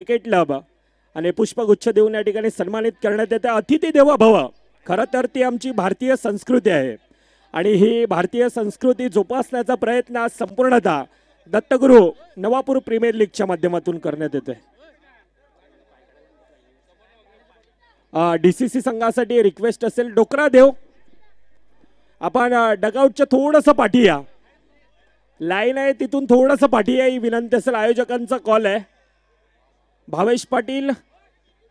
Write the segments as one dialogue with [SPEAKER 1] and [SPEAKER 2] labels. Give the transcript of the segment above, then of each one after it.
[SPEAKER 1] Cricket club आणि पुष्पगुच्छ देऊन या ठिकाणी सन्मानित करण्यात येते। अतिथी देवो भव, खरं तर ती आमची भारतीय संस्कृती आहे आणि ही भारतीय संस्कृती जोपासण्याचा प्रयत्न आज संपूर्णतः दत्तगुरू नवापूर प्रीमियर लीगच्या माध्यमातून करण्यात येतोय। डीसीसी संघासाठी रिक्वेस्ट असेल, डोकरा देव आपण डगआउटच्या थोडंसं पाठी या, लाईन आहे तिथून थोडंसं पाठी या, ही विनंती असेल। आयोजकांचा कॉल आहे। भावेश पाटील,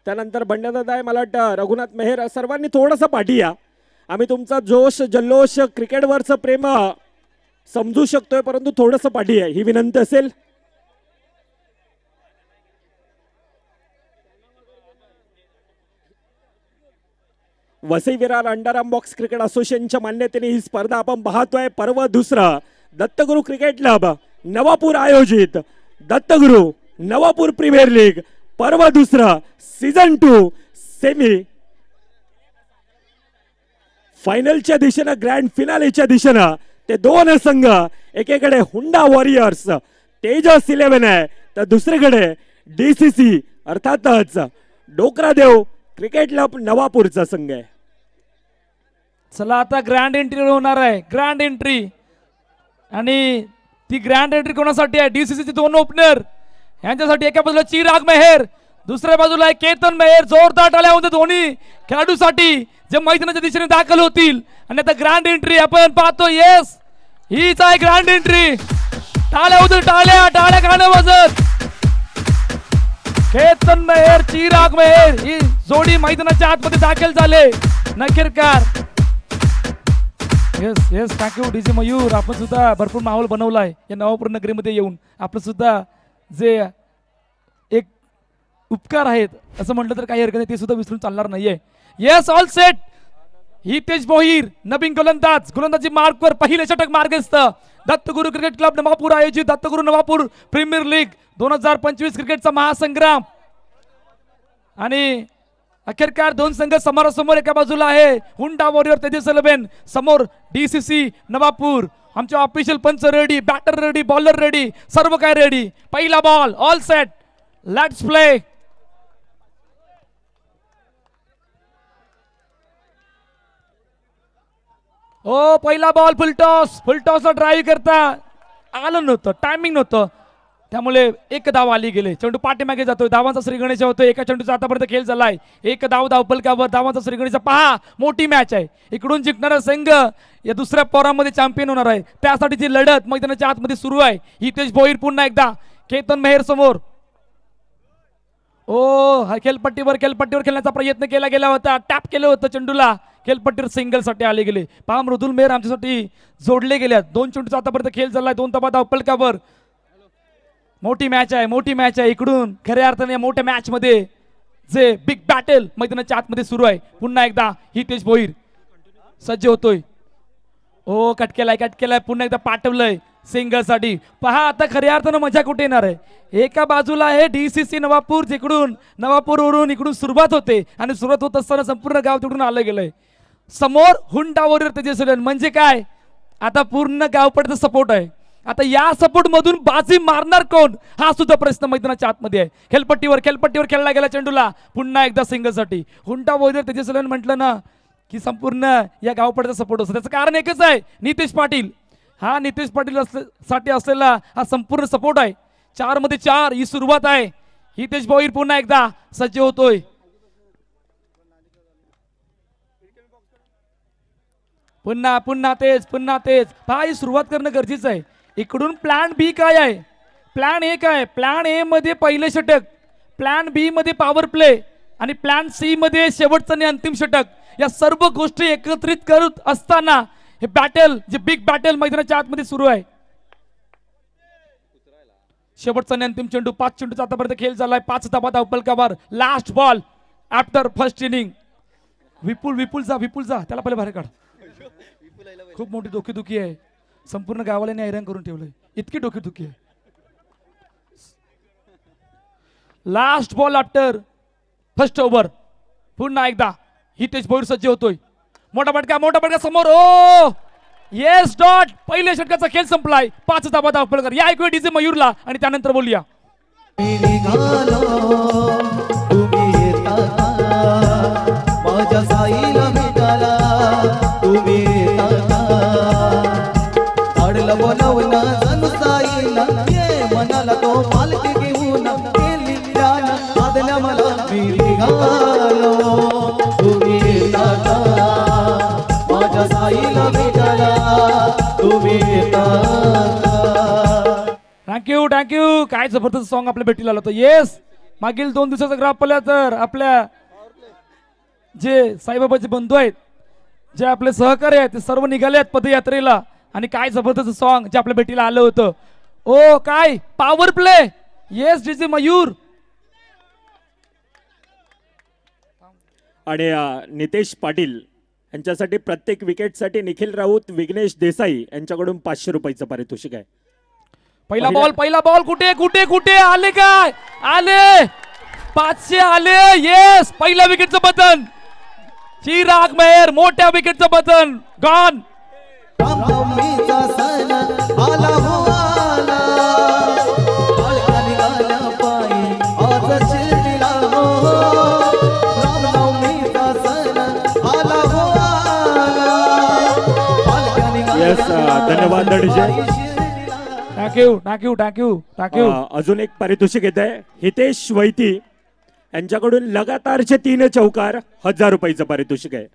[SPEAKER 1] त्यानंतर बंड्यादादा आहे, मला वाटतं रघुनाथ मेहर, सर्वांनी थोडंसं पाठी या। आम्ही तुमचा जोश जल्लोष क्रिकेटवरचं प्रेम समजू शकतोय, परंतु थोडंसं पाठी आहे, ही विनंती असेल। Vasai Virar underarm box cricket असोसिएशनच्या मान्यतेने ही स्पर्धा आपण पाहतोय। पर्व दुसरं दत्तगुरू क्रिकेट क्लब नवापूर आयोजित दत्तगुरू नवापूर प्रीमियर लीग पर्व दुसरं सीझन 2 सेमी फायनलच्या दिशेनं, ग्रँड फिनालेच्या दिशेनं ते दोन संघ, एकीकडे हुंडा वॉरियर्स तेजस 11 आहे, तर दुसरीकडे डीसीसी अर्थातच डोकरादेव क्रिकेट क्लब नवापूरचा संघ आहे।
[SPEAKER 2] चला आता ग्रँड एंट्री होणार आहे, ग्रँड एंट्री, आणि ती ग्रँड एंट्री कोणासाठी आहे? डीसीसीचे दोन ओपनर यांच्यासाठी। एका बाजूला चिराग मेहर, दुसऱ्या बाजूला आहे केतन मेहर। जोरदार टाळ्या होत्या दोन्ही खेळाडूसाठी जे मैदानाच्या दिशेने दाखल होतील। आणि आता ग्रँड एंट्री आपण पाहतो, येस हीच आहे ग्रँड एंट्री। टाळ्या होत्या, टाळ्या टाळ्या गाणं वाजत। केतन मेहर, चिराग मेहर ही जोडी मैदानाच्या आतमध्ये दाखल झाले। नखेरकार, yes yes, thank you DJ Mayur, आपण सुद्धा भरपूर माहोल बनवलाय या नवापूर नगरीमध्ये येऊन। आपलं सुद्धा जे एक उपकार आहेत असं म्हटलं तर काही हरकत नाही, ते सुद्धा विसरून चालणार नाहीये। Yes, all set. Hitesh Bhoir नवीन गोलंदाज, गोलंदाजी मार्कवर पहिले षटक मार्गस्थ। दत्तगुरू क्रिकेट क्लब नवापूर आयोजित दत्तगुरू नवापूर प्रीमियर लीग 2025 क्रिकेटचा महासंग्राम। आणि अखेरकार दोन संघ समोरासमोर, एका बाजूला आहे हुंडा वॉरियर तेजस 11, समोर डीसीसी नवापूर। आमचे ऑफिशियल पंच ready, batter ready, bowler ready, सर्व काय रेडी। पहिला ball, all set, let's play. ओ पहिला बॉल फुलटॉस, फुलटॉसला ड्राईव्ह करता आलं नव्हतं, टायमिंग नव्हतं, त्यामुळे एक धाव आली गेले। चेंडू पाठीमागे जातोय, धावांचा श्रीगणेश होतोय। एका चेंडूचा आतापर्यंत खेळ झालाय, एक धाव धावपलकावर, धावांचा श्रीगणेश। पहा मोठी मॅच आहे, इकडून जिंकणारा संघ या दुसऱ्या पोरामध्ये चॅम्पियन होणार आहे, त्यासाठीची लढत मैदानाच्या आतमध्ये सुरू आहे। हितेश भोईर पुन्हा एकदा केतन मेहर समोर। ओ खेळपट्टीवर खेळण्याचा प्रयत्न केला गेला होता, टॅप केलं होतं चेंडूला, खेळपट्टीवर सिंगल साठी आले गेले। पहा मृदुल मेहर आमच्यासाठी जोडले गेले। दोन चेंडूचा आतापर्यंत खेळ झालाय, 2 धावा धावपलकावर। मोठी मॅच आहे, मोठी मॅच आहे। इकडून खऱ्या अर्थाने मोठ्या मॅच मध्ये जे बिग बॅटल मैदानाच्या आतमध्ये सुरू आहे। पुन्हा एकदा हितेश भोईर सज्ज होतोय। ओ कट केलाय, पुन्हा एकदा पाठवलंय सिंगल साठी। पहा आता खऱ्या अर्थानं मजा कुठे येणार आहे? एका बाजूला आहे डीसीसी नवापूर, जिकडून नवापूरवरून इकडून सुरुवात होते आणि सुरुवात होत असताना संपूर्ण गाव तिकडून आलं गेलंय। समोर हुंडा वॉरियर तेजस 11, म्हणजे काय आता पूर्ण गावपडचा सपोर्ट आहे। आता या सपोर्ट मधून बाजी मारणार कोण हा सुद्धा प्रश्न मैदानाच्या आतमध्ये आहे। खेळपट्टीवर खेळला गेला चेंडूला, पुन्हा एकदा सिंगल साठी। हुंडा वॉरियर तेजस 11 म्हटलं ना की संपूर्ण या गावपडचा सपोर्ट असतो। त्याचं कारण एकच आहे, नितेश पाटील। हा नितेश पाटील साठी असलेला हा संपूर्ण सपोर्ट आहे। 4 मध्ये 4 ही सुरुवात आहे। हितेश भोईर पुन्हा एकदा सज्ज होतोय। पुन्हा तेच पहा, ही सुरुवात करणं गरजेचं आहे। इकडून प्लॅन बी काय आहे? प्लॅन ए काय? प्लॅन ए मध्ये पहिले षटक, प्लॅन बी मध्ये पॉवर प्ले आणि प्लॅन सी मध्ये शेवटचं आणि अंतिम षटक। या सर्व गोष्टी एकत्रित करत असताना हे बॅटल, जे बिग बॅटल मैदानाच्या आतमध्ये सुरू आहे। शेवटचा आणि अंतिम चेंडू, 5 चेंडूचा आतापर्यंत खेळ झालाय, 5 धावा धावपलकावर। Last ball after first inning. Vipul जा, त्याला पहिले बाहेर काढ। खूप मोठी डोकेदुखी आहे, संपूर्ण गावाला हैराण करून ठेवलंय, इतकी डोकेदुखी आहे। Last ball after first over. पुन्हा एकदा हितेश भोईर सज्ज होतोय। मोठा फटका समोर। ओ येस, डॉट। पहिल्या षटकाचा खेळ संपलाय, 5 धावा धावपलकार। या ऐकूया डीजे मयूरला आणि त्यानंतर बोलूया।
[SPEAKER 3] भावना जणू साईला ये मनाला तो पालखी घेऊन गेली ध्यान आदल्या मला मी निघालो तुम्ही येता का माझ्या साईला भेटायला तुम्ही येता का.
[SPEAKER 2] थँक्यू काय जबरदस्त सॉन्ग आपल्या भेटीला आलं होतं. येस मागील 2 दिवसाचा ग्राफ पाहिला तर आपल्या जे साईबाबाचे बंधू आहेत जे आपले सहकारी आहेत ते सर्व निघाले आहेत पदयात्रेला आणि काय जबरदस्त सॉन्ग जे आपल्या भेटीला आलं होतं. ओ काय power play. Yes DJ Mayur
[SPEAKER 1] आणि नितेश पाटील यांच्यासाठी प्रत्येक विकेटसाठी निखिल राऊत विघ्नेश देसाई यांच्याकडून 500 रुपयाचं पारितोषिक आहे.
[SPEAKER 2] पहिला बॉल कुठे कुठे कुठे आले काय आले 500 आले. येस पहिल्या विकेटचं बटन चिराग मेहर मोठ्या विकेटचं बटन गॉन.
[SPEAKER 3] रामनवमीचा सण आला हो आला बाळका निघाल्या पायी आज शिर्डीला हो रामनवमीचा सण आला हो आला बाळका निघाल्या
[SPEAKER 1] धन्यवाद डीजे.
[SPEAKER 2] थँक्यू.
[SPEAKER 1] अजून एक पारितोषिक येत आहे. हितेश वैती यांच्याकडून लगातारचे 3 चौकार 1000 रुपयाचं पारितोषिक आहे.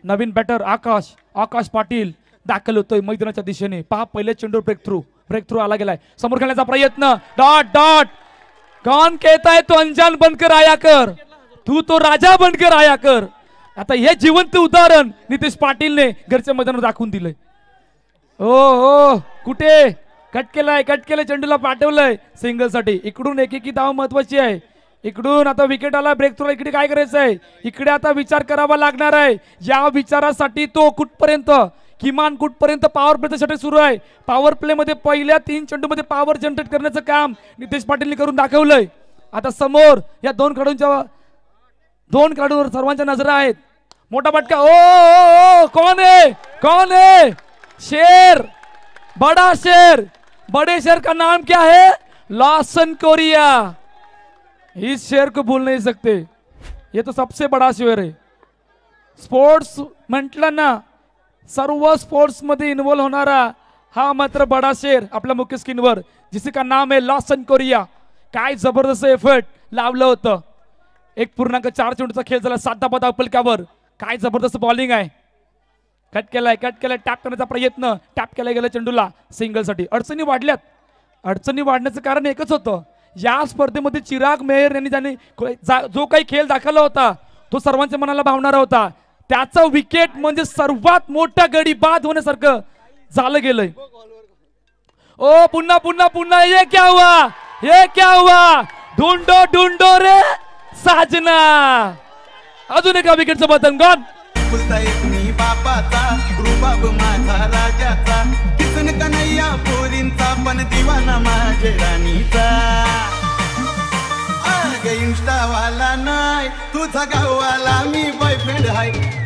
[SPEAKER 2] नवीन बॅटर आकाश पाटील दाखल होतोय मैदानाच्या दिशेने. पहा पहिले चेंडू ब्रेक थ्रू आला गेलाय. समोर खेळण्याचा प्रयत्न डॉट कौन कहता है तो अनजान बनकर आया कर तू तो राजा बनकर आया कर. आता हे जिवंत उदाहरण नितेश पाटीलने घरच्या मैदानावर दाखवून दिलंय. ओ कुठे कट केलाय चेंडूला पाठवलंय सिंगल साठी. इकडून एक धाव महत्वाची आहे. इकडून आता विकेट आला ब्रेक थ्रू. इकडे काय करायचं आहे इकडे आता विचार करावा लागणार आहे. या विचारासाठी तो किमान कुठपर्यंत पॉवर प्ले साठी सुरू आहे. पॉवर प्ले मध्ये पहिल्या 3 चेंडू मध्ये पॉवर जनरेट करण्याचं काम नितेश पाटीलने करून दाखवलंय. आता समोर या 2 खेळाडूंवर सर्वांच्या नजरा आहेत. मोठा फटका. ओ कौन है शेर बड़ा शेर. बड़े शेर का नाम क्या है लॉसन कोरिया. इस शेर को भूल नहीं सकते. ये तो सबसे बड़ा शेर है. स्पोर्ट्स म्हटलं ना सर्व स्पोर्ट्स मध्ये इन्वॉल्व होणारा हा मात्र बडा शेर आपल्या मुख्य स्क्रीनवर जिसे का नाम है लॉसन कोरिया. काय जबरदस्त एफर्ट लावलं होतं. 1.4 चेंडूचा खेळ झाला 7 धावा पलकावर. काय जबरदस्त बॉलिंग आहे. कट केलाय टॅप करण्याचा प्रयत्न. टॅप केला गेला चेंडूला सिंगल साठी. अडचणी वाढण्याचं कारण एकच होतं. या स्पर्धेमध्ये चिराग मेहर यांनी जो काही खेळ दाखवला होता तो सर्वांच्या मनाला भावणारा होता. त्याचा विकेट म्हणजे सर्वात मोठा गडी बाद होण्यासारखं झालं गेलंय. ओ पुन्हा ये क्या हुआ ढूंढो रे साजना. अजून एका विकेटचं बटन गॉन.
[SPEAKER 4] तुम्ही बापाचा रुबाब माझा राजाचा किसन कन्हैया पोरींचा पण दिवाना माझ्या राणीचा. अग इंस्टा वाला नाही तुझा गाववाला मी बॉयफ्रेंड आहे.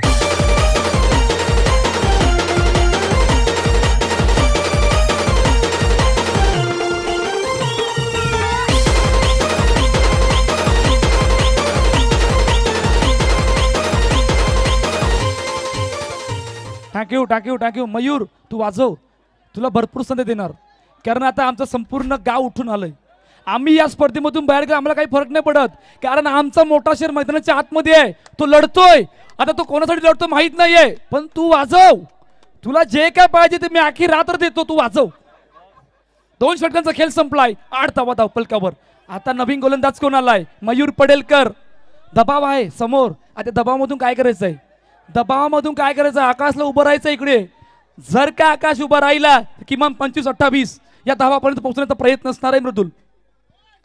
[SPEAKER 2] थँक्यू मयूर. तू वाजव. तुला भरपूर संधी देणार कारण आता आमचं संपूर्ण गाव उठून आलंय. आम्ही या स्पर्धेमधून बाहेर गेलो आम्हाला काही फरक नाही पडत कारण आमचा मोठा शेर मैदानाच्या आतमध्ये आहे. तो लढतोय. आता तो कोणासाठी लढतो माहित नाहीये पण तू वाजव. तुला जे काय पाहिजे ते मी आखी रात्र देतो. तू वाजव. 2 षटकांचा खेळ संपलाय. 8 धावा पलकावर. आता नवीन गोलंदाज कोण आलाय मयूर पडेलकर. दबाव आहे समोर. आता दबावामधून काय करायचंय आकाशला उभं राहायचं इकडे. जर का आकाश उभा राहिला किमान 25-28 या धावापर्यंत पोहोचण्याचा प्रयत्न असणार आहे मृदुल.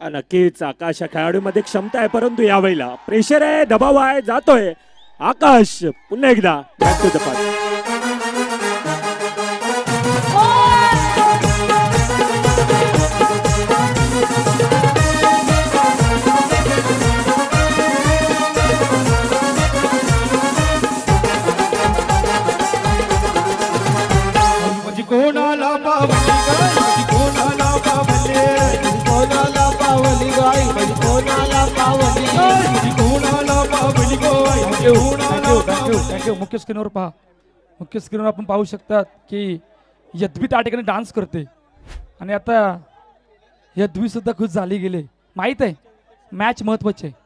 [SPEAKER 1] नक्कीच आकाश या खेळाडूमध्ये क्षमता आहे परंतु यावेळेला प्रेशर आहे दबाव आहे जातोय आकाश. पुन्हा एकदा back to the pass.
[SPEAKER 2] Thank you. मुख्य स्क्रीनवर पहा मुख्य स्क्रीनवर आपण पाहू शकतात की यद्वी त्या ठिकाणी डान्स करते आणि आता यद्वी सुद्धा खुश झाली गेले. माहित आहे मॅच महत्वाची आहे.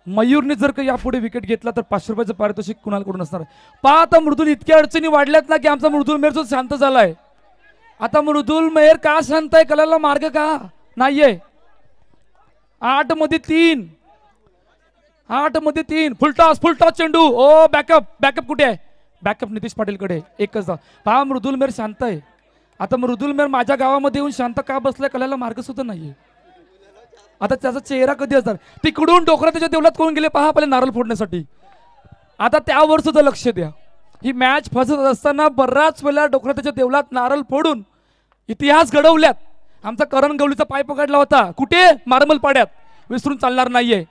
[SPEAKER 2] मयूरने जर का यापुढे विकेट घेतला तर 500 रुपयाचं पारितोषिक कुणाकडून असणार. पहा आता मृदुल इतक्या अडचणी वाढल्यात ना की आमचा मृदुल मेहर जो शांत झालाय. आता मृदुल मेहर का शांत आहे कळायला मार्ग का नाहीये. 8 मध्ये 3 फुलटॉस चेंडू. ओ बॅकअप कुठे आहे. बॅकअप नितीश पाटीलकडे एकच धाव. पहा मृदुल मेहर शांत आहे. आता मृदुल मेहर माझ्या गावामध्ये येऊन शांत का बसलाय कळायला मार्ग सुद्धा नाहीये. आता त्याचा चेहरा कधी असणार. तिकडून डोकरा त्याच्या देवलात कोण गेले पहा पहिले नारळ फोडण्यासाठी. आता त्यावर सुद्धा लक्ष द्या. ही मॅच फसत असताना बराच वेळा डोकरा त्याच्या देवलात नारळ फोडून इतिहास घडवल्यात. आमचा करण गवळीचा पाय पकडला होता कुठे मार्मल पाड्यात. विसरून चालणार नाहीये.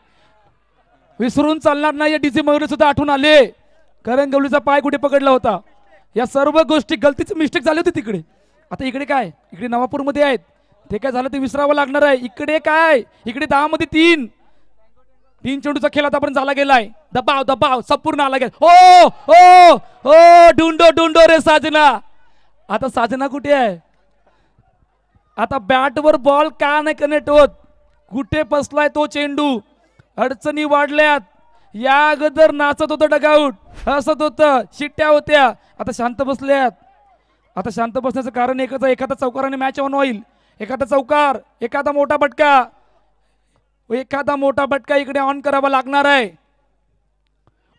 [SPEAKER 2] डीजे मयूर सुद्धा आठवून आले करण गवळीचा पाय कुठे पकडला होता. या सर्व गोष्टी गलतीची मिस्टेक झाली होती तिकडे. आता इकडे काय इकडे नवापूरमध्ये आहेत ते काय झालं ते विसरावं लागणार आहे. इकडे काय इकडे 10 मध्ये 3 चेंडूचा खेळ आतापर्यंत झाला गेलाय. दबाव संपूर्ण आला गेला. ओ ढुंडो रे साजना. आता साजना कुठे आहे. आता बॅटवर बॉल का नाही कनेक्ट होत. कुठे फसलाय तो चेंडू. अडचणी वाढल्यात. या अगोदर नाचत होतं डगआउट हसत होतं शिट्ट्या होत्या. आता शांत बसल्यात. आता शांत बसण्याचं कारण एकच आहे. एखादा चौकाराने मॅच ऑन होईल. एखादा चौकार एखादा मोठा बटका इकडे ऑन करावा लागणार आहे.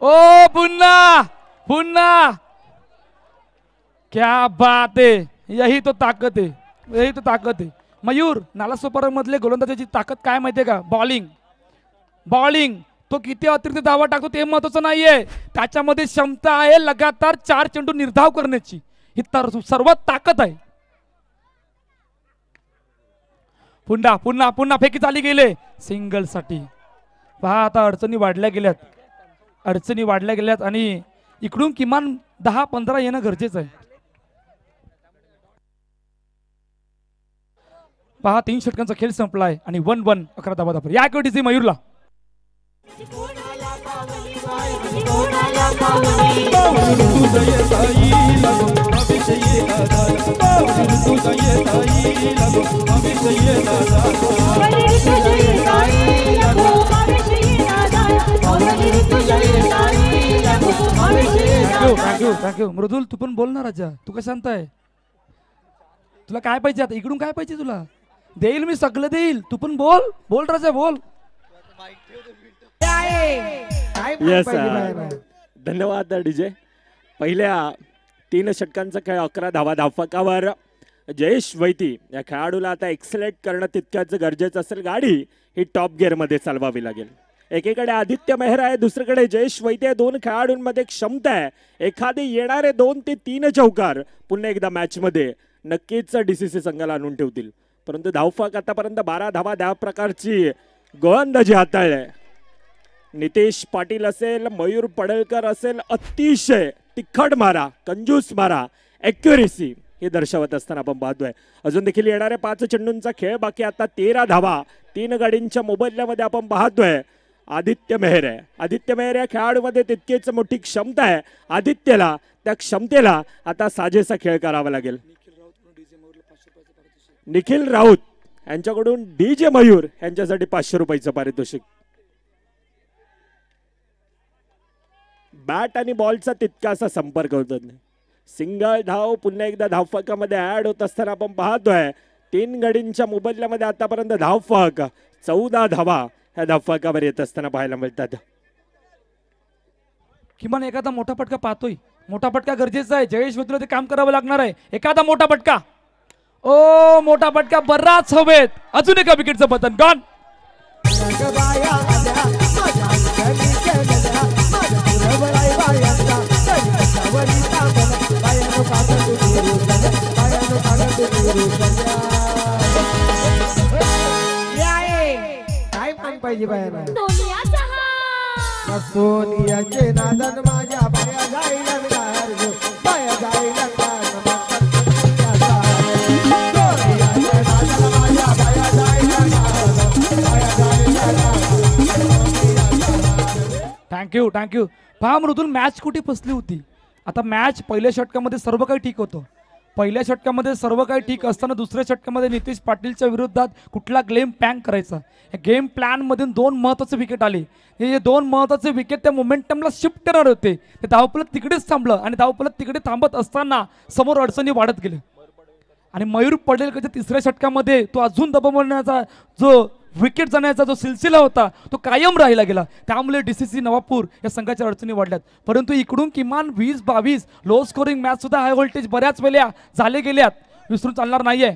[SPEAKER 2] ओ पुन्हा क्या बात है. यही तो ताकत है. मयूर नालासोपारा मधले गोलंदाजाची ताकद काय माहितीये का. बॉलिंग तो किती अतिरिक्त धावा टाकतो ते महत्वाचं नाहीये. त्याच्यामध्ये क्षमता आहे लगातार 4 चेंडू निर्धाव करण्याची. ही सर्वात ताकद आहे. पुन्हा फेकी चाली गेले सिंगल साठी. पहा आता अडचणी वाढल्या गेल्यात आणि इकडून किमान 10-15 येणं गरजेचं आहे. पहा 3 षटकांचा खेळ संपलाय आणि 1-1 11 धावा. या डीजे मयूरला थँक्यू. मृदुल तू पण बोल ना राजा. तू का शांत आहे. तुला काय पाहिजे आता इकडून काय पाहिजे तुला देईल मी सगळं देईल. तू पण बोल राजा बोल.
[SPEAKER 1] येस धन्यवाद डीजे. पहिल्या 3 षटकांचा खेळ 11 धावा. धावफलकावर जयेश वैती या खेळाडूला आता एक्सलेट करणं तितक्याच गरजेचं असेल. गाडी ही टॉप गिअर मध्ये चालवावी लागेल. एकीकडे आदित्य मेहर आहे दुसरीकडे जयेश वैती आहे. 2 खेळाडूंमध्ये क्षमता आहे. एखादे येणारे 2 ते 3 चौकार पुन्हा एकदा मॅच मध्ये नक्कीच डीसीसी संघाला आणून ठेवतील. परंतु धावफलक आतापर्यंत 12 धावा द्या प्रकारची गोलंदाजी हाताळली. नितेश पाटील असेल मयूर पडळकर असेल अतिशय तिखट मारा कंजूस मारा ॲक्युरेसी हे दर्शवत असताना आपण पाहतोय. अजून देखील येणाऱ्या 5 चेंडूंचा खेळ बाकी. आता 13 धावा 3 गाडींच्या मोबदल्यामध्ये आपण पाहतोय. आदित्य मेहर या खेळाडूमध्ये तितकेच मोठी क्षमता आहे. आदित्यला त्या क्षमतेला आता साजेसा खेळ करावा लागेल. निखिल राऊत यांच्याकडून डीजे मयूर यांच्यासाठी 500 रुपयाचं पारितोषिक. बॅट आणि बॉलचा तितकासा संपर्क होत नाही. सिंगल धाव पुन्हा एकदा धावफलकामध्ये ऍड होत असताना आपण पाहतोय 3 गाडींच्या मोबदल्यामध्ये आतापर्यंत धावफलक 14 धावा ह्या धावफलकावर येत असताना पाहायला मिळतात.
[SPEAKER 2] किमान एखादा मोठा फटका पाहतोय. मोठा फटका गरजेचा आहे. जयेश वैतीला ते काम करावं लागणार आहे. एखादा मोठा फटका. ओ मोठा फटका बराच हवेत. अजून एका विकेटचं बटन गॉन.
[SPEAKER 3] काय पण पाहिजे बाहेर सोनियाचे नादन माझ्या बाया जाईला बाया जाईला
[SPEAKER 2] थँक्यू. पहा मृदुल, मॅच कुठे फसली होती. आता मॅच पहिल्या षटकामध्ये सर्व काही ठीक होतं. पहिल्या षटकामध्ये सर्व काही ठीक असताना दुसऱ्या षटकामध्ये नितेश पाटीलच्या विरोधात कुठला गेम प्लॅन करायचा, या गेम प्लॅन मधून 2 महत्वाचे विकेट आले. हे 2 महत्वाचे विकेट त्या मोमेंटमला शिफ्ट करणार होते. ते धावफलक तिकडेच थांबलं आणि धावफलक तिकडे थांबत असताना समोर अडचणी वाढत गेले आणि मयूर पडेलकरच्या तिसऱ्या षटकामध्ये तो अजून दबावण्याचा जो विकेट जाण्याचा जो सिलसिला होता तो कायम राहिला गेला. त्यामुळे DCC नवापूर या संघाच्या अडचणी वाढल्यात. परंतु इकडून किमान 20-22 लो स्कोरिंग मॅच सुद्धा हाय व्होल्टेज बऱ्याच वेळा झाले गेल्यात, विसरून चालणार नाहीये.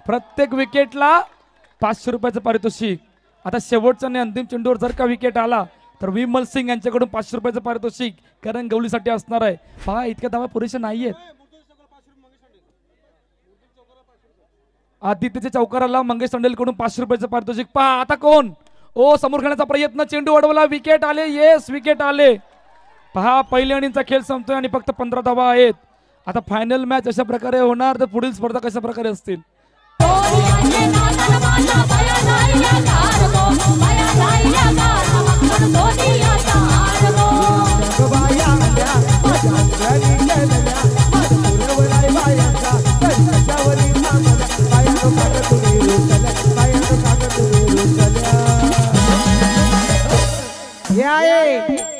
[SPEAKER 2] प्रत्येक विकेटला 500 रुपयाचं पारितोषिक. आता शेवटचा आणि अंतिम चेंडूवर जर का विकेट आला तर विमल सिंग यांच्याकडून 500 रुपयाचं पारितोषिक करण गवलीसाठी असणार आहे. पहा, इतक्या धावा पुरेशा नाहीयेत. आदित्यच्या चौकाराला मंगेश तंडेलकडून 500 रुपयाचं पारितोषिक. पहा आता कोण, ओ समोर खेळण्याचा प्रयत्न, चेंडू अडवला, विकेट आले. येस, विकेट आले. पहा, पहिल्या इनिंगचा खेळ संपतोय आणि फक्त 15 धावा आहेत. आता फायनल मॅच अशा प्रकारे होणार तर पुढील स्पर्धा कशा प्रकारे असतील.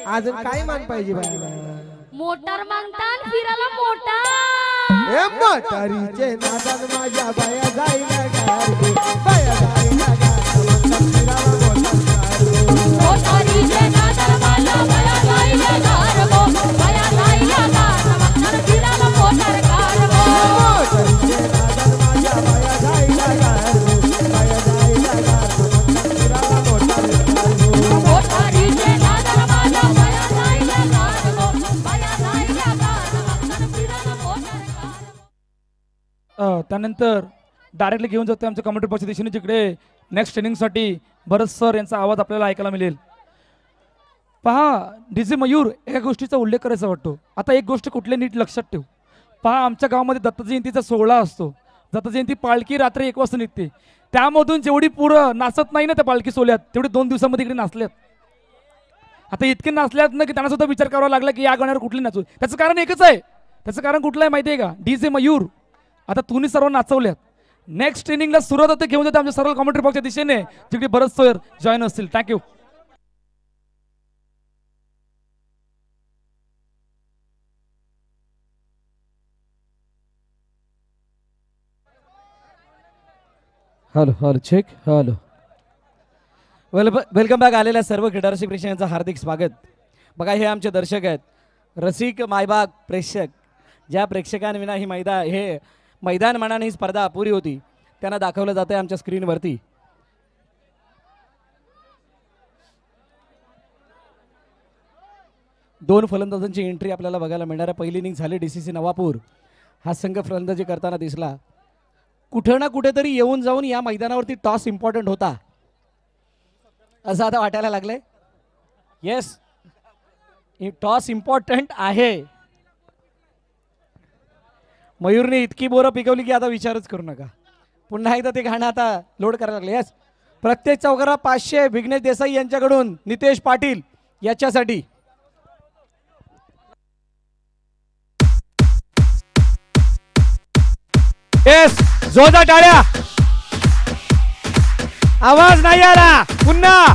[SPEAKER 3] अजून काय मान पाहिजे बायला.
[SPEAKER 5] मोटार मागतान फिरायला मोटार.
[SPEAKER 3] म्हातारीचे नादान माझ्या बाया जाईना गारगो, बाया जाईना गारगो, फिरायला
[SPEAKER 5] मोटारीचे नादान माझ्या बाया जाईना गारगो, बाया जाईना गारगो, फिरायला मोटार गारगो.
[SPEAKER 3] मोटारीचे नादान माझ्या बाया जाईना गारगो, बाया जाईना गारगो, फिरायला मोटार गारगो.
[SPEAKER 5] मोटारीचे नादान माझ्या बाया जाईना गारगो, बाया जाईना गारगो, फिरायला मोटार गारगो.
[SPEAKER 2] त्यानंतर डायरेक्टली घेऊन जातो आमच्या कमेंट्री बॉक्सच्या दिशेने, जिकडे नेक्स्ट इनिंगसाठी भरत सर यांचा आवाज आपल्याला ऐकायला मिळेल. पहा डीजे मयूर, एका गोष्टीचा उल्लेख करायचा वाटतो. आता एक गोष्ट कुठल्या नीट लक्षात ठेव. पहा, आमच्या गावामध्ये दत्त जयंतीचा सोहळा असतो. दत्त जयंती पालखी रात्री 1 वाजता निघते. त्यामधून जेवढी पुरं नाचत नाही ना त्या पालखी सोहळ्यात, तेवढे 2 दिवसामध्ये इकडे नाचल्यात. आता इतके नाचल्यात ना की त्यांना सुद्धा विचार करावा लागला की या गाण्यावर कुठली नाचू. त्याचं कारण एकच आहे. त्याचं कारण कुठलं आहे माहिती आहे का? डीजे मयूर, आता तुम्ही सर्व नाचवल्यात. नेक्स्ट इनिंगला सुरुवात होते घेऊन जाते आमच्या सरळ कॉमेंट्री बॉक्सच्या दिशेने, जिकडे भरत सर जॉईन असतील. Thank you.
[SPEAKER 6] Hello check. Hello, welcome back. आलेल्या सर्व क्रीडारसिक प्रेक्षकांचं हार्दिक स्वागत. बघा, हे आमचे दर्शक आहेत, रसिक मायबाग प्रेक्षक. ज्या प्रेक्षकांविना ही मैदान मनाने ही स्पर्धा अपुरी होती, त्यांना दाखवलं जातं आहे आमच्या स्क्रीनवरती. दोन फलंदाजांची एंट्री आपल्याला बघायला मिळणार आहे. पहिली इनिंग झाली DCC नवापूर. हा संघ फलंदाजी करताना दिसला. कुठं ना कुठेतरी येऊन जाऊन या मैदानावरती टॉस इम्पॉर्टंट होता असं आता वाटायला लागलंय. येस, टॉस इम्पॉर्टंट आहे. मयूरने इतकी बोरं पिकवली की आता विचारच करू नका. पुन्हा एकदा ते गाणं आता लोड करायला लागले. येस, प्रत्येक चौकारा 500 विघ्नेश देसाई यांच्याकडून नितेश पाटील याच्यासाठी. येस, जोरदार टाळ्या. आवाज नाही आला. पुन्हा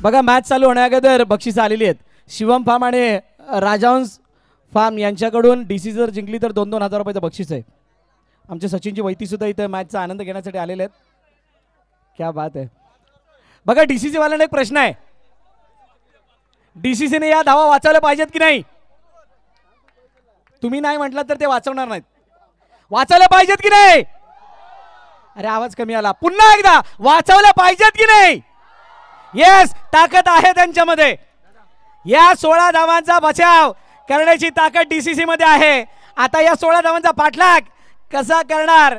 [SPEAKER 6] बघा, मॅच चालू होण्याअगोदर बक्षिसं आलेली आहेत. शिवम फार्म आणि राजहंस फार्म यांच्याकडून DC जर जिंकली तर 2-2 हजार रुपयाचं बक्षीस आहे. आमचे सचिनजी वैती सुद्धा इथं मॅचचा आनंद घेण्यासाठी आलेले आहेत. क्या बात आहे. बघा, DCC वाल्यांना एक प्रश्न आहे. DCCने या धावा वाचवल्या पाहिजेत की नाही? तुम्ही नाही म्हटलं तर ते वाचवणार नाहीत. वाचवल्या पाहिजेत की नाही? अरे आवाज कमी आला. पुन्हा एकदा, वाचवल्या पाहिजेत की नाही? येस, ताकद आहे त्यांच्यामध्ये. या 16 धावांचा बचाव करण्याची ताकद DCC मध्ये आहे. आता या 16 धावांचा पाठलाग कसा करणार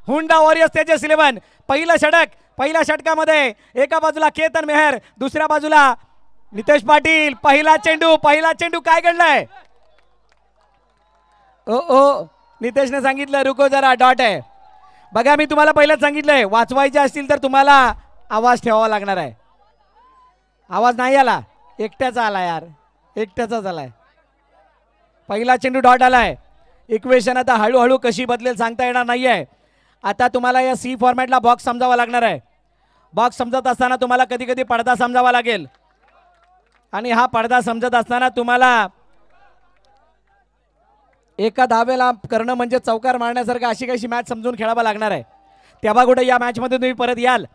[SPEAKER 6] हुंडा वॉरियर्स तेजस 11. पहिलं षटक, पहिल्या षटकामध्ये एका बाजूला केतन मेहर, दुसऱ्या बाजूला नितेश पाटील पहिला चेंडू काय घडलाय? ओ नितेशने सांगितलं रुको जरा डॉट आहे. बघा मी तुम्हाला पहिलाच सांगितलंय वाचवायचे असतील तर तुम्हाला आवाज ठेवावा लागणार आहे. आवाज नाही आला, एकट्याचा आला यार, एकट्याचाच आलाय. पहिला चेंडू डॉट आलाय. इक्वेशन आता हळूहळू कशी बदलेल सांगता येणार नाहीये. आता तुम्हाला या सी फॉर्मॅटला बॉक्स समजावा लागणार आहे. बॉक्स समजत असताना तुम्हाला कधी कधी पडदा समजावा लागेल आणि हा पडदा समजत असताना तुम्हाला एका धावेला करणं म्हणजे चौकार मारण्यासारखं अशी कशी मॅच समजून खेळावा लागणार आहे. तेव्हा कुठे या मॅचमध्ये तुम्ही परत याल.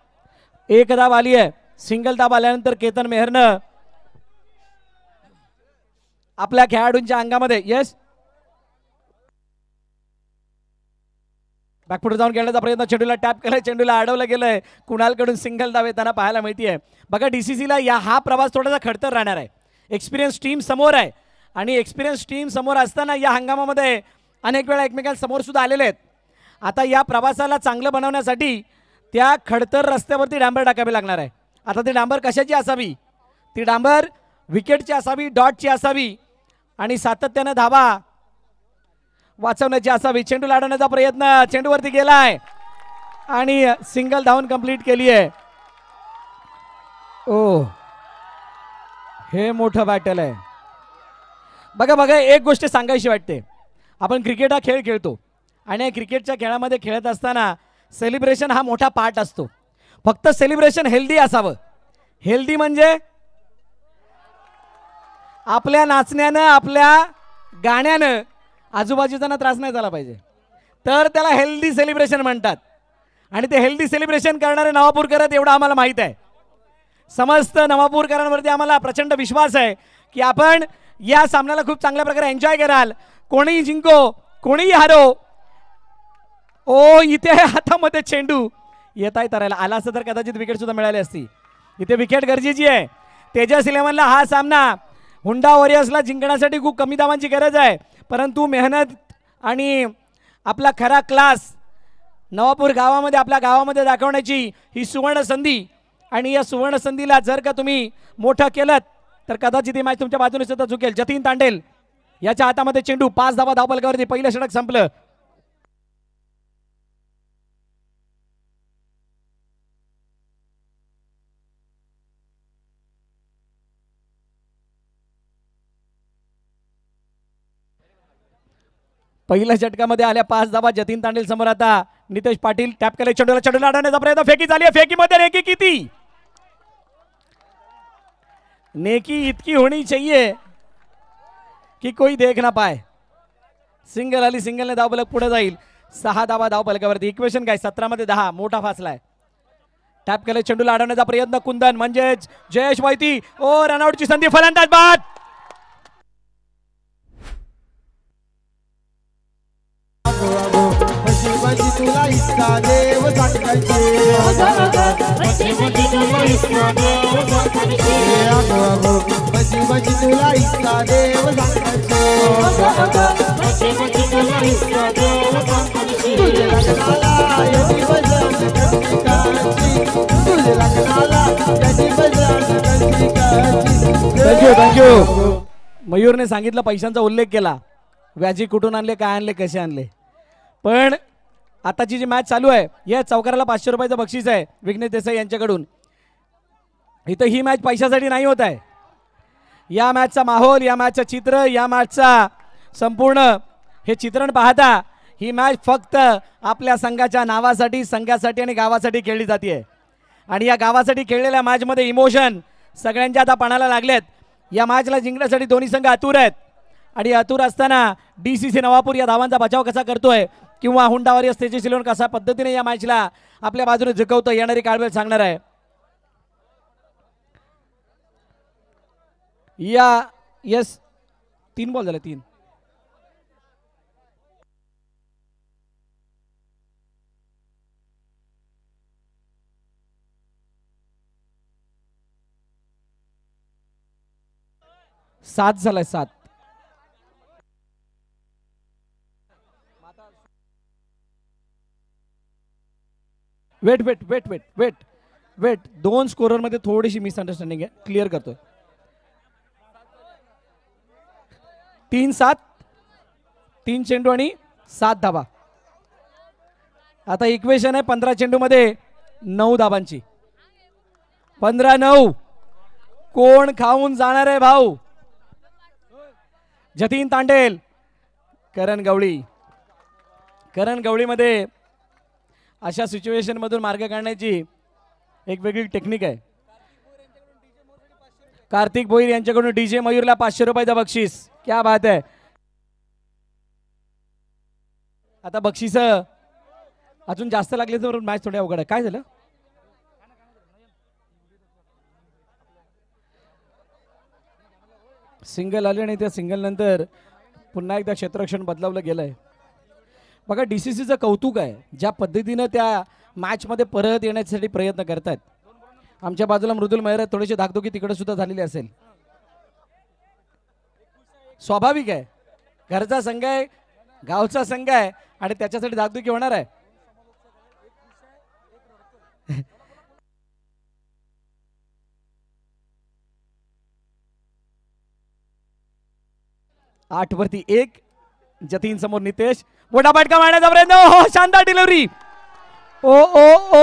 [SPEAKER 6] एक धाव आली आहे. सिंगल धाव आल्यानंतर केतन मेहरनं आपल्या खेळाडूंच्या अंगामध्ये यस बॅकफुट जाऊन खेळण्याचा प्रयत्न, चेंडूला टॅप केलाय, चेंडूला अडवलं गेलंय. कुणालकडून सिंगल धाव येताना पाहायला मिळतीये. बघा डीसीसीला हा प्रवास थोडासा खडतर राहणार आहे. एक्सपिरियन्स टीम समोर आहे आणि एक्सपिरियन्स टीम समोर असताना या हंगामामध्ये अनेक वेळा एकमेकांसमोर सुद्धा आलेले आहेत. आता या प्रवासाला चांगलं बनवण्यासाठी त्या खडतर रस्त्यावरती डांबर टाकावे लागणार आहे. आता ती डांबर कशाची असावी? ती डांबर विकेटची असावी, डॉटची असावी आणि सातत्यानं धावा वाचवण्याची असावी. चेंडू लाडवण्याचा प्रयत्न, चेंडूवरती गेलाय आणि सिंगल धावून कंप्लीट केली आहे. ओ हे मोठं बॅटल आहे. बघा एक गोष्ट सांगायची वाटते. आपण क्रिकेट हा खेळ खेळतो आणि क्रिकेटच्या खेळामध्ये खेळत असताना सेलिब्रेशन हा मोठा पार्ट असतो. फक्त सेलिब्रेशन हेल्दी असावं. हेल्दी म्हणजे आपल्या नाचण्यानं आपल्या गाण्यानं आजूबाजूचा त्रास नाही झाला पाहिजे, तर त्याला हेल्दी सेलिब्रेशन म्हणतात. आणि ते हेल्दी सेलिब्रेशन करणारे नवापूरकर एवढं आम्हाला माहीत आहे. समस्त नवापूरकरांवरती आम्हाला प्रचंड विश्वास आहे की आपण या सामन्याला खूप चांगल्या प्रकारे एन्जॉय कराल. कोणीही जिंको कोणीही हारो. ओ इथे हातामध्ये चेंडू येत आहे तरायला आला असतं तर कदाचित विकेट सुद्धा मिळाली असती. इथे विकेट गरजेची आहे. तेजस इलेव्हनला हा सामना हुंडा वॉरियर्सला जिंकण्यासाठी खूप कमी धावांची गरज आहे, परंतु मेहनत आणि आपला खरा क्लास नवापूर गावामध्ये आपल्या गावामध्ये दाखवण्याची ही सुवर्ण संधी. आणि या सुवर्ण संधीला जर का तुम्ही मोठं केलं तर कदाचित ही मॅच तुमच्या बाजूने सुद्धा झुकेल. जतीन तांडेल याच्या हातामध्ये चेंडू, 5 धावा धावफलकावरती पहिलं षटक संपलं. पहिल्या षटकामध्ये आल्या 5 धावा जतीन तांडेल समोर. आता नितेश पाटील टॅप केले, चेंडूला अडवण्याचा प्रयत्न, फेकी झाली आहे. फेकीमध्ये नेकी किती, नेकी इतकी होनी चाहिए कि कोई देख ना पाए. सिंगल आली, सिंगलने धावफलक पुढे जाईल. 6 धावा धावफलकावरती. इक्वेशन काय 17 मध्ये 10, मोठा फासला आहे. टॅप केले, चेंडूला अडवण्याचा प्रयत्न, कुंदन म्हणजेच जयेश वैती. ओ रनआउटची संधी, फलंदाज बाद.
[SPEAKER 3] तुला इतका देव सांगायचे, बशी बशी तुला इतका देव सांगायचे, तुझे लग्नाला याची बजावणी कशी करायची, तुझे लग्नाला याची बजावणी कशी करायची.
[SPEAKER 6] थँक्यू. मयूरने सांगितलं, पैशांचा उल्लेख केला, व्याजी कुठून आणले, काय आणले, कसे आणले. पण आताची जी मॅच चालू आहे या चौकाराला 500 रुपयाचं बक्षीस आहे विघ्नेश देसाई यांच्याकडून. इथं ही मॅच पैशासाठी नाही होत आहे. या मॅचचा माहोल, या मॅचचं चित्र, या मॅचचा संपूर्ण हे चित्रण पाहता ही मॅच फक्त आपल्या संघाच्या नावासाठी, संघासाठी आणि गावासाठी खेळली जाते. आणि या गावासाठी खेळलेल्या मॅचमध्ये इमोशन सगळ्यांच्या आता पणाला लागलेत. या मॅचला जिंकण्यासाठी दोन्ही संघ आतुर आहेत. आणि आतुर असताना डीसीसी नवापूर या धावांचा बचाव कसा करतोय किंवा हुंडा वॉरियर्स तेजस इलेव्हन कसा पद्धतीने या मॅचला आपल्या बाजूने झुकवतो येणारी काळवेळ सांगणार आहे. या यस 3 बॉल झाले, 3. सात झालाय, 7. वेट 2 स्कोरर मध्ये थोडीशी मिसअंडरस्टँडिंग आहे, क्लिअर करतोय. 3-7, 3 चेंडू आणि 7 धाबा. आता इक्वेशन आहे 15 चेंडूमध्ये 9 धाबांची. 15-9. कोण खाऊन जाणार आहे भाऊ? जतीन तांडेल, करण गवळी. करण गवळीमध्ये अशा सिच्युएशन मधून मार्ग काढण्याची एक वेगळी टेक्निक आहे. कार्तिक भोईर यांच्याकडून डीजे मयूरला 500 रुपयाचं बक्षीस. क्या बात आहे. आता बक्षीस अजून जास्त लागले तर मॅच थोड्या अवघड आहे. काय झालं? सिंगल आले आणि त्या सिंगल नंतर पुन्हा एकदा क्षेत्ररक्षण बदलावलं गेलंय. बघा डीसीसीचं कौतुक आहे ज्या पद्धतीनं त्या मॅचमध्ये परत येण्यासाठी प्रयत्न करतात. आमच्या बाजूला मृदुल मेहर थोडीशी धाकधुकी तिकडे सुद्धा झालेली असेल. स्वाभाविक आहे, घरचा संघ आहे, गावचा संघ आहे आणि त्याच्यासाठी धाकधुकी होणार आहे. आठ वरती 1. जतीन समोर नितेश. मोठा फटका मारण्याचा प्रयत्न. हो, शानदार डिलिव्हरी. ओ ओ ओ,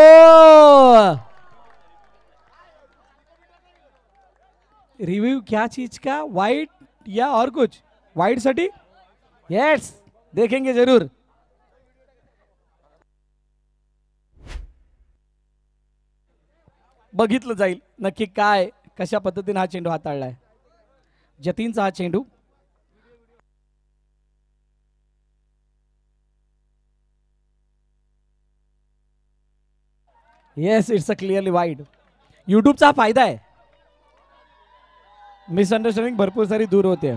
[SPEAKER 6] रिव्यू क्या चीज का? वाइड या और कुछ? वाइड साठी यस, देखेंगे जरूर. बघितलं जाईल नक्की काय कशा पद्धतीने हा चेंडू हाताळलाय. जतीनचा हा चेंडू. Yes, it's a clearly wide. यूट्यूबचा हा फायदा आहे, मिसअंडरस्टँडिंग भरपूर सारी दूर होते.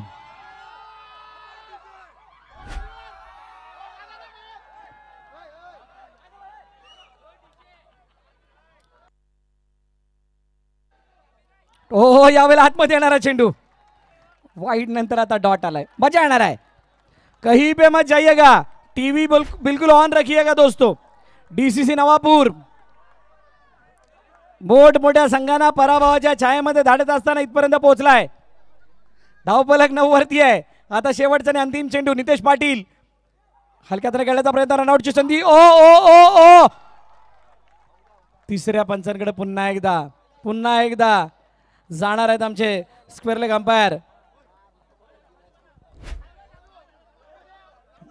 [SPEAKER 6] हो, यावेळेला आतमध्ये येणारा चेंडू. वाईड नंतर आता डॉट आलाय. मजा येणार आहे. कहीं पे मत जाइएगा, टीवी बिल्कुल ऑन रखिएगा दोस्तों. डीसीसी नवापूर मोठमोठ्या संघांना पराभवाच्या छायेमध्ये धाडत असताना इथपर्यंत पोहोचलाय. धावफलक 9 वरती आहे. आता शेवटचा आणि अंतिम चेंडू. नितेश पाटील हलक्या तरी खेळण्याचा प्रयत्न. रनआउटची संधी. ओ ओ ओ ओ, तिसऱ्या पंचांकडे पुन्हा एकदा जाणार आहेत आमचे स्क्वेअर लेग अंपायर.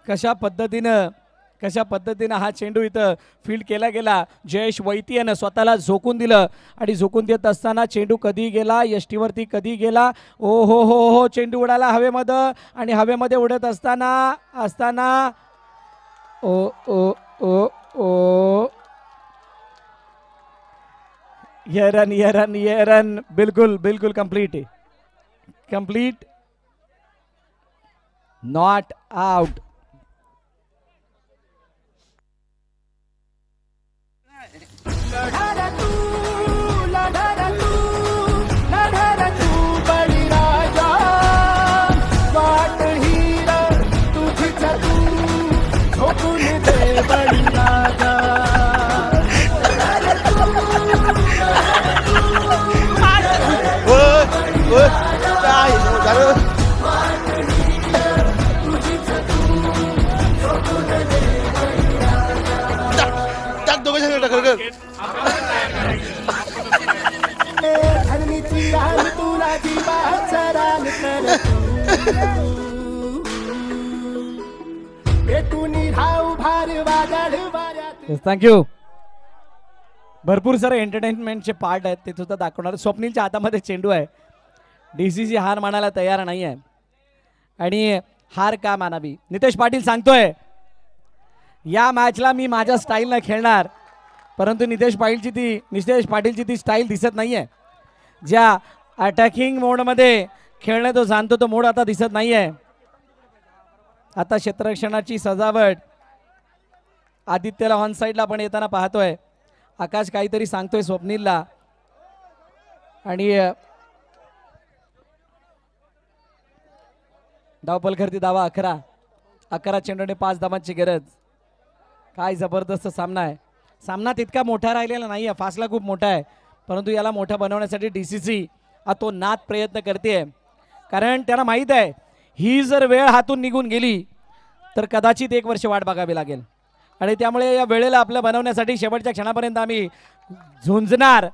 [SPEAKER 6] कशा पद्धतीनं हा चेंडू इथं फील्ड केला गेला. जयेश वैती यानं स्वतःला झोकून दिलं आणि झोकून देत असताना चेंडू कधी गेला, यष्टीवरती कधी गेला. ओ हो हो हो, चेंडू उडाला हवेमध्ये आणि हवेमध्ये उडत असताना ओ ओ ओ ओ, ये रन बिल्कुल कंप्लीट नॉट आउट.
[SPEAKER 3] लढा तू बळी राजा, वाट हिरा तुझीच तू, झोपून दे बळी राजा.
[SPEAKER 6] थँक्यू. भरपूर सारे एंटरटेनमेंटचे पार्ट आहेत ते सुद्धा दाखवणार. स्वप्नीलच्या हातामध्ये चेंडू आहे. डीसीसी हार मानायला तयार नाही आहे आणि हार का मानावी. नितेश पाटील सांगतोय या मॅचला मी माझ्या स्टाईलनं खेळणार, परंतु नितेश पाटीलची ती स्टाईल दिसत नाहीये. ज्या अटॅकिंग मोडमध्ये खेळणे तो जाणतो तो मोड आता दिसत नाहीये. आता क्षेत्ररक्षणाची सजावट आदित्यला ऑन साईडला आपण येताना पाहतोय. आकाश काहीतरी सांगतोय स्वप्नीलला आणि धावपलखरती धावा 11 चेंडूने 5 धावांची गरज. काय जबरदस्त सामना आहे. सामना तितका मोठा राहिलेला नाही आहे, फासला खूप मोठा आहे, परंतु याला मोठा बनवण्यासाठी डीसीसी तो नाद प्रयत्न करते. कारण त्यांना माहीत आहे ही जर वेळ हातून निघून गेली तर कदाचित 1 वर्ष वाट बघावी लागेल आणि त्यामुळे या वेळेला आपलं बनवण्यासाठी शेवटच्या क्षणापर्यंत आम्ही झुंजणार,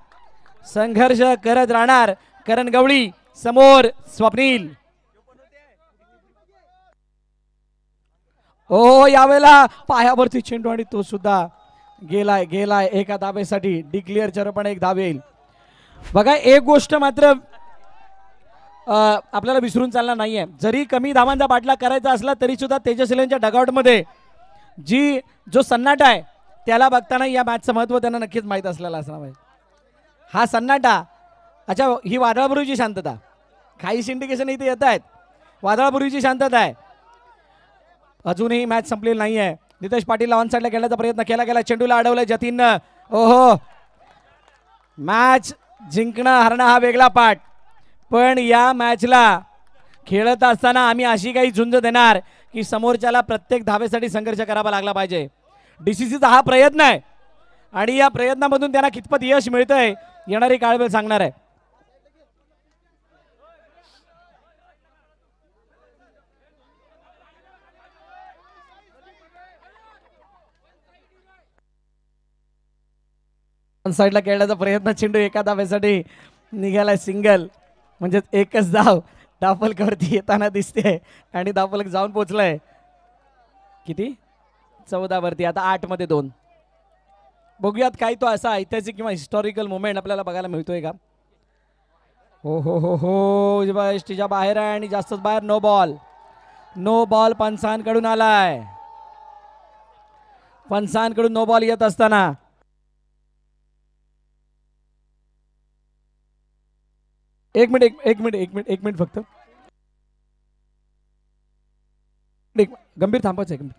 [SPEAKER 6] संघर्ष करत राहणार. करण गवळी समोर स्वप्नील. ओ यावेळेला पायावरती चेंडू आणि तो सुद्धा गेलाय एका धावेसाठी. डिक्लेअरच्या पण एक धाव येईल. बघा एक गोष्ट मात्र आपल्याला विसरून चालणार नाहीये. जरी कमी धावांचा बाटला करायचा असला तरी सुद्धा तेजस्वीच्या डगआउटमध्ये जो सन्नाटा आहे त्याला बघताना या मॅचचं महत्व त्यांना नक्कीच माहीत असलेला असणार आहे. हा सन्नाटा, अच्छा ही वादळापूर्वीची शांतता, काही इंडिकेशन इथे येत आहेत. वादळापूर्वीची शांतता आहे. अजूनही मॅच संपलेली नाही आहे. नितेश पाटील ऑन साईडला खेळण्याचा प्रयत्न केला गेला. चेंडूला अडवलंय जतीननं. ओहो, मॅच जिंकणं हरणं हा वेगळा पाठ, पण या मॅचला खेळत असताना आम्ही अशी काही झुंज देणार की समोरच्याला प्रत्येक धावेसाठी संघर्ष करावा लागला पाहिजे. DCCचा हा प्रयत्न आहे आणि या प्रयत्नामधून त्यांना कितपत यश मिळतंय येणारी काळवेळ सांगणार आहे. साईडला खेळण्याचा प्रयत्न. चेंडू एका धावेसाठी निघालाय सिंगल, म्हणजे एकच धाव धावफलकावरती येताना दिसते आणि धावफलक जाऊन पोहोचलाय किती 14 वरती. आता 8 मध्ये 2. बघूयात काय तो असा ऐतिहासिक किंवा हिस्टॉरिकल मोमेंट आपल्याला बघायला मिळतोय का. हो हो हो हो, एसटीच्या बाहेर आहे आणि जास्तच बाहेर. नो बॉल पंचांकडून आलाय. पंचांकडून नो बॉल येत असताना एक मिनिट फक्त गंभीर थांबायचं एक मिनिट.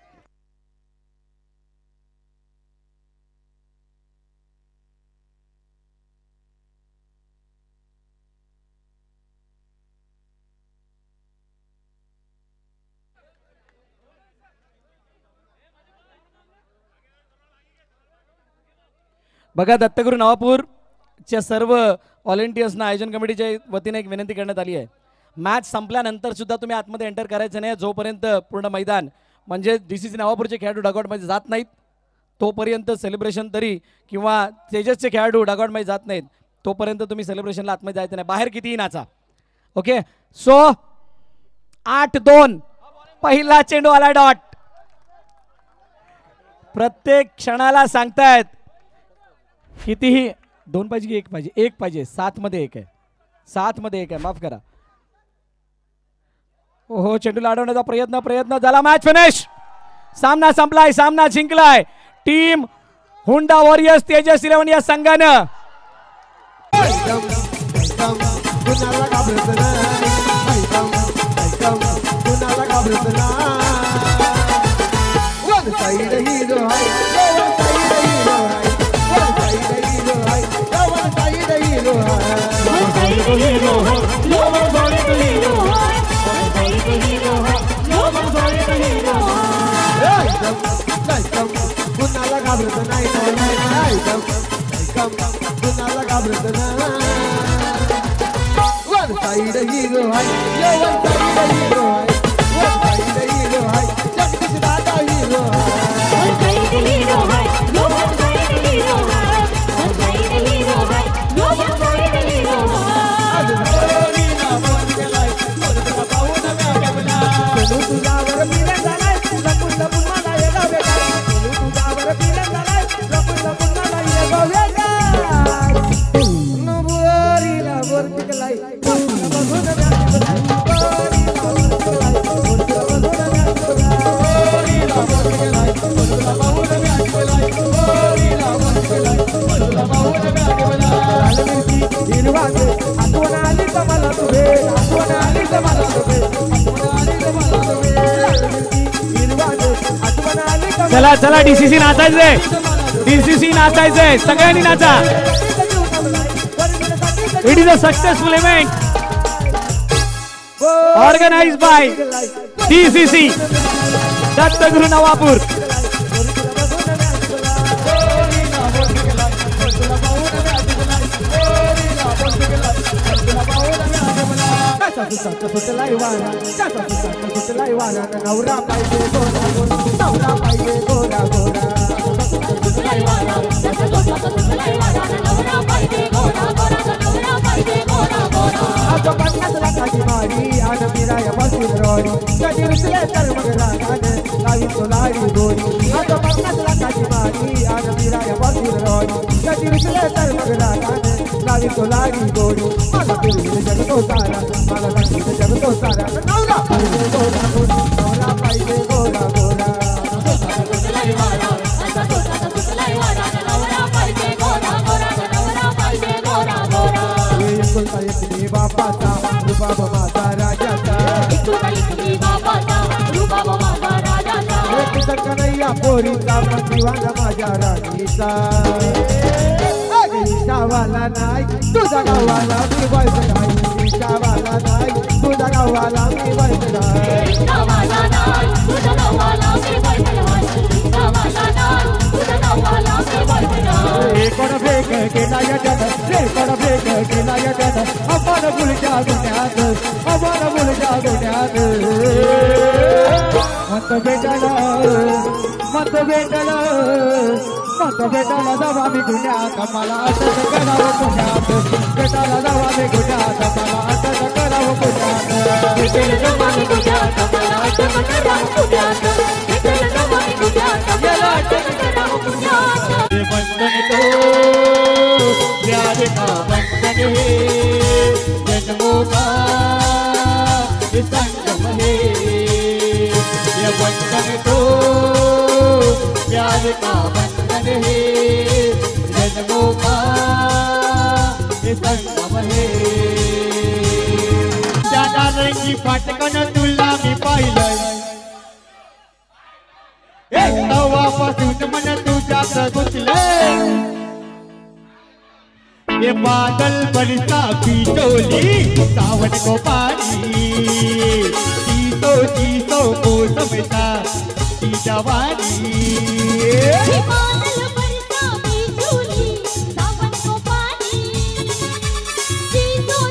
[SPEAKER 6] बघा दत्तगुरू नवापूरच्या सर्व व्हॉलेंटियर्सना आयोजन कमिटीच्या वतीने एक विनंती करण्यात आली आहे. मॅच संपल्यानंतर सुद्धा तुम्ही आतमध्ये एंटर करायचं नाही जोपर्यंत पूर्ण मैदान म्हणजे DCC नवापूरचे खेळाडू डगआउटमध्ये जात नाहीत तोपर्यंत सेलिब्रेशन तरी किंवा तेजसचे खेळाडू डगआउटमध्ये जात नाहीत तोपर्यंत तुम्ही सेलिब्रेशनला आतमध्ये जायचं नाही. बाहेर कितीही नाचा. ओके, सो 8-2 पहिला चेंडू आला डॉट. प्रत्येक क्षणाला सांगतायत कितीही 2 पाहिजे की 1 पाहिजे. 1 पाहिजे. 7 मध्ये 1 आहे. 7 मध्ये 1 आहे, माफ करा. ओहो, चेंडूला अडवण्याचा प्रयत्न झाला. Match finish. सामना संपलाय. सामना जिंकलाय टीम हुंडा वॉरियर्स तेजस 11 या संघानं. चला चला DCC नाचायचंय. DCC नाचायचंय. सगळ्यांनी नाचा. It is a successful event organized by DCC Dattaguru Navapur.
[SPEAKER 3] त्याचा सुसाट सुटलाय वारा त्याचा सुसाट सुटलाय वारा नवरा पाहिजे गोरा गोरा नवरा पाहिजे गोरा गोरा
[SPEAKER 5] सुटलाय वारा त्याचा सुसाट सुटलाय वारा नवरा पाहिजे गोरा गोरा नवरा पाहिजे गोरा गोरा
[SPEAKER 3] आता 50 लाखाची मारी आन मिराय बसून रोडी कधी रुसले तर मग रागाने लावी सोलाडी गोरी आता 50 लाखाची मारी आन मिराय बसून रोडी कधी रुसले तर मग रागाने लावी सोलाडी गोरी मला फिरून जगतो सारा मला लागतो जगतो सारा नवरा पाहिजे गोरा गोरा नवरा पाहिजे गोरा गोरा
[SPEAKER 5] सुटलाय वारा त्याचा सुसाट सुटलाय वारा नवरा पाहिजे गोरा गोरा नवरा पाहिजे गोरा गोरा
[SPEAKER 3] एकुलता एक बापाचा रुबाब माझा राजाचा
[SPEAKER 5] इकुलता बापाचा रुबाब माझा राजाचा
[SPEAKER 3] कन्हैया पोरीचा प्रतिवान माझ्या राणीचा ईशावाला नाही तुझा गावाला मी बायक नाही ईशावाला नाही तुझा गावाला मी बायक नाही
[SPEAKER 5] ईशावाला नाही तुझा गावाला मी बायक नाही ईशावाला नाही तुझा गावाला मी बायक नाही
[SPEAKER 3] कोण फेक केला या जन कोण फेक केला या जन आपण मुलच्या गुन्ह्यात आपण मुलच्या गुन्ह्यात मत भेटला जावा मी गुन्ह्यात मला असं करावं गुन्ह्यात भेटायला जावा मी गुन्ह्यात मला असं करावं गुन्ह्यात
[SPEAKER 5] विठ्ठल जमानी गुजरात मला अटक करावं गुजरात विठ्ठल जमानी गुजरात मला अटक करावं गुजरात
[SPEAKER 3] बंधन तो प्यार का बंधन है जन्मों का संगम है ये बंधन तो प्यार का बंधन है जन्मों का संगम है त्या रंगी फाटकन तुला मी पाहिलं एक तवापासून मन तुझ्यात घुसलं ये बादल बरसा बिजोली सावन को पानी चीसो मौसमता की जवानी
[SPEAKER 5] बादल बरसा बिजली सावन को पानी चीजों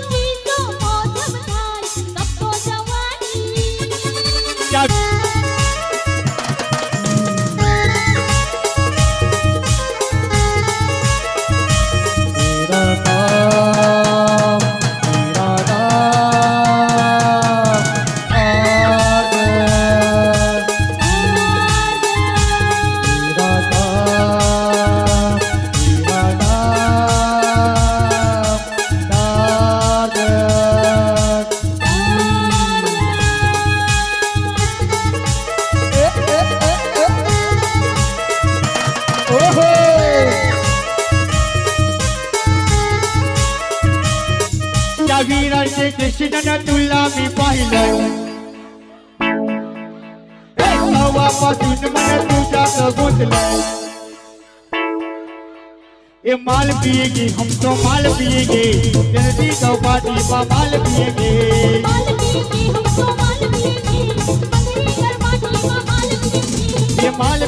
[SPEAKER 5] मौसम थार सबको जवानी
[SPEAKER 3] वीराचे कृष्ण तुला मी पाहिलं तवापासून मन तुझ्यात घुसलं ये माल पिएगी हम तो माल पिएंगे जल्दी तो पार्टी में माल पिएंगे
[SPEAKER 5] माल पिएंगे हम तो माल पिएंगे बंदरी कर पार्टी में माल पिएंगे
[SPEAKER 3] ये माल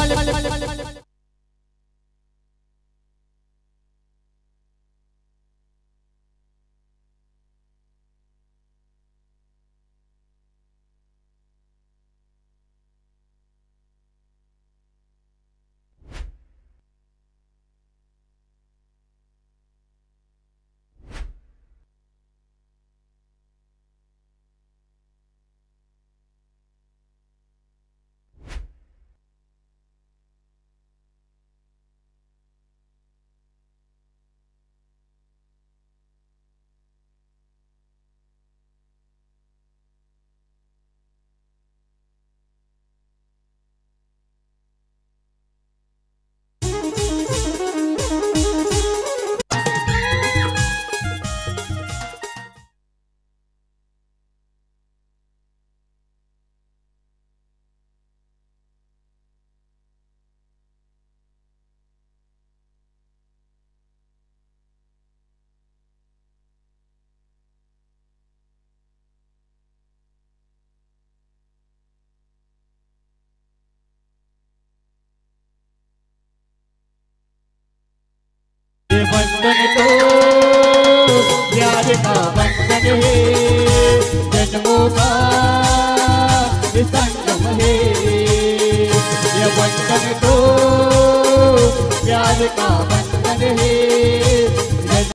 [SPEAKER 3] बंधन तो प्यार का बंधन है का ये संगम है, ये बंधन तो प्यार का बंधन है।